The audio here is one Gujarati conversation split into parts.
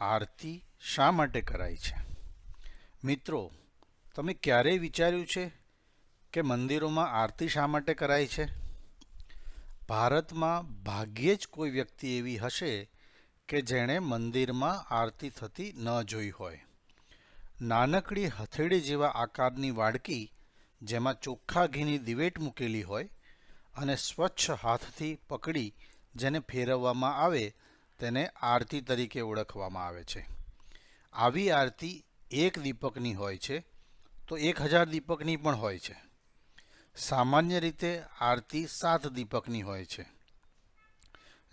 આરતી શા માટે કરાય છે? મિત્રો, તમે ક્યારેય વિચાર્યું છે કે મંદિરોમાં આરતી શા માટે કરાય છે? ભારતમાં ભાગ્યે જ કોઈ વ્યક્તિ એવી હશે કે જેણે મંદિરમાં આરતી થતી ન જોઈ હોય. નાનકડી હથેળી જેવા આકારની વાડકી જેમાં ચોખ્ખા ઘીની દિવેટ મૂકેલી હોય અને સ્વચ્છ હાથથી પકડી જેને ફેરવવામાં આવે તેને આરતી તરીકે ઓળખવામાં આવે છે. આવી આરતી એક દીપકની હોય છે તો 1000 દીપકની પણ હોય છે. સામાન્ય રીતે આરતી 7 દીપકની હોય છે.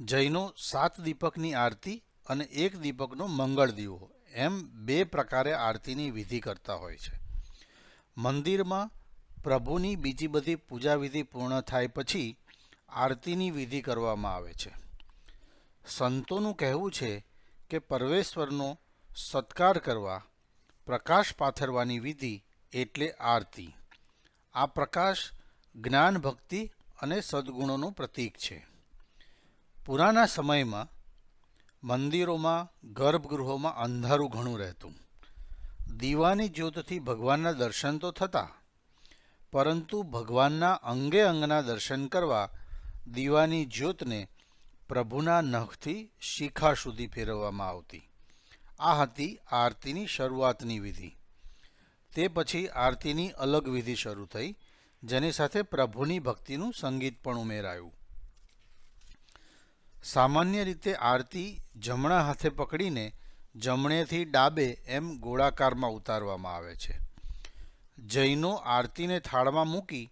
જૈનો 7 દીપકની આરતી અને 1 દીપકનો મંગળ દીવો એમ 2 પ્રકારે આરતીની વિધિ કરતા હોય છે. મંદિરમાં પ્રભુની બીજી બધી પૂજાવિધિ પૂર્ણ થાય પછી આરતીની વિધિ કરવામાં આવે છે. સંતોનું કહેવું છે કે પરમેશ્વરનો સત્કાર કરવા પ્રકાશ પાથરવાની વિધિ એટલે આરતી. આ પ્રકાશ જ્ઞાન, ભક્તિ અને સદ્ગુણોનું પ્રતીક છે. પુરાના સમયમાં મંદિરોમાં, ગર્ભગૃહોમાં અંધારું ઘણું રહેતું. દીવાની જ્યોતથી ભગવાનના દર્શન તો થતા, પરંતુ ભગવાનના અંગે અંગના દર્શન કરવા દીવાની જ્યોતને પ્રભુના નખથી શિખા સુધી ફેરવવામાં આવતી. આ હતી આરતીની શરૂઆતની વિધિ. તે પછી આરતીની અલગ વિધિ શરૂ થઈ, જેની સાથે પ્રભુની ભક્તિનું સંગીત પણ ઉમેરાયું. સામાન્ય રીતે આરતી જમણા હાથે પકડીને જમણેથી ડાબે એમ ગોળાકારમાં ઉતારવામાં આવે છે. જૈનો આરતીને થાળમાં મૂકી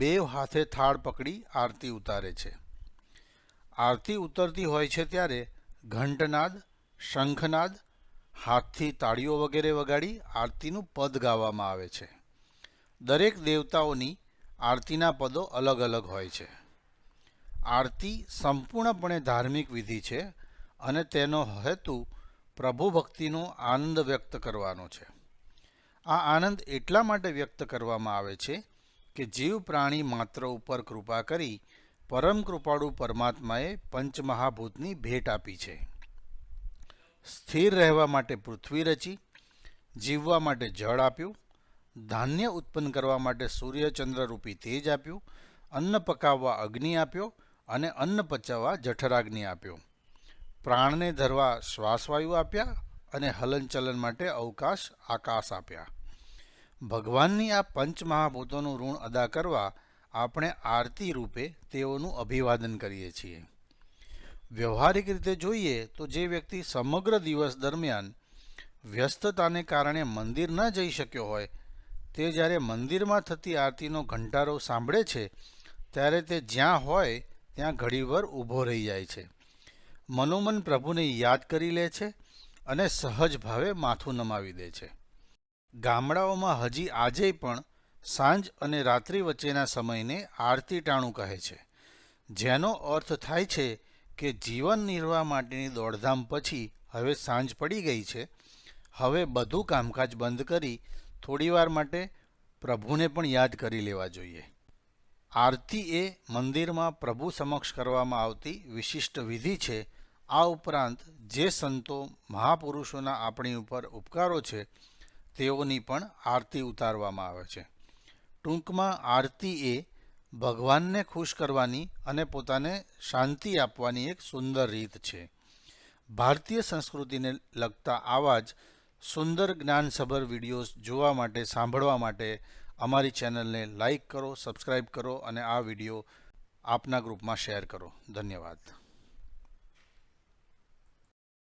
2 હાથે થાળ પકડી આરતી ઉતારે છે. આરતી ઉતરતી હોય છે ત્યારે ઘંટનાદ, શંખનાદ, હાથથી તાળીઓ વગેરે વગાડી આરતીનું પદ ગાવામાં આવે છે. દરેક દેવતાઓની આરતીના પદો અલગ અલગ હોય છે. આરતી સંપૂર્ણપણે ધાર્મિક વિધિ છે અને તેનો હેતુ પ્રભુ ભક્તિનો આનંદ વ્યક્ત કરવાનો છે. આ આનંદ એટલા માટે વ્યક્ત કરવામાં આવે છે કે જીવ પ્રાણી માત્ર ઉપર કૃપા કરી પરમ કૃપાળુ પરમાત્માએ પંચમહાભૂતની ભેટ આપી છે. સ્થિર રહેવા માટે પૃથ્વી રચી, જીવવા માટે જળ આપ્યું, ધાન્ય ઉત્પન્ન કરવા માટે સૂર્યચંદ્ર રૂપી તેજ આપ્યું, અન્ન પકાવવા અગ્નિ આપ્યો અને અન્ન પચાવવા જઠરાગ્નિ આપ્યો, પ્રાણને ધરવા શ્વાસવાયુ આપ્યા અને હલનચલન માટે અવકાશ આકાશ આપ્યા. ભગવાનની આ પંચમહાભૂતોનું ઋણ અદા કરવા આપણે આરતી રૂપે તેઓનું અભિવાદન કરીએ છીએ. વ્યવહારિક રીતે જોઈએ તો જે વ્યક્તિ સમગ્ર દિવસ દરમિયાન વ્યસ્તતાને કારણે મંદિર ન જઈ શક્યો હોય તે જ્યારે મંદિરમાં થતી આરતીનો ઘંટારો સાંભળે છે ત્યારે તે જ્યાં હોય ત્યાં ઘડીભર ઊભો રહી જાય છે. મનોમન પ્રભુને યાદ કરી લે છે અને સહજ ભાવે માથું નમાવી દે છે. ગામડાઓમાં હજી આજે પણ સાંજ અને રાત્રિ વચ્ચેના સમયને આરતી ટાણું કહે છે, જેનો અર્થ થાય છે કે જીવન નિર્વાહ માટેની દોડધામ પછી હવે સાંજ પડી ગઈ છે. હવે બધું કામકાજ બંધ કરી થોડીવાર માટે પ્રભુને પણ યાદ કરી લેવા જોઈએ. આરતી એ મંદિરમાં પ્રભુ સમક્ષ કરવામાં આવતી વિશિષ્ટ વિધિ છે. આ ઉપરાંત જે સંતો મહાપુરુષોના આપણી ઉપર ઉપકારો છે તેઓની પણ આરતી ઉતારવામાં આવે છે. ટૂંકમાં આરતી એ ભગવાનને ખુશ કરવાની અને પોતાને શાંતિ આપવાની એક સુંદર રીત છે. ભારતીય સંસ્કૃતિને લગતા આવા જ સુંદર જ્ઞાનસભર વિડીયોઝ જોવા માટે, સાંભળવા માટે અમારી ચેનલને લાઈક કરો, સબસ્ક્રાઈબ કરો અને આ વિડીયો આપના ગ્રુપમાં શેર કરો. ધન્યવાદ.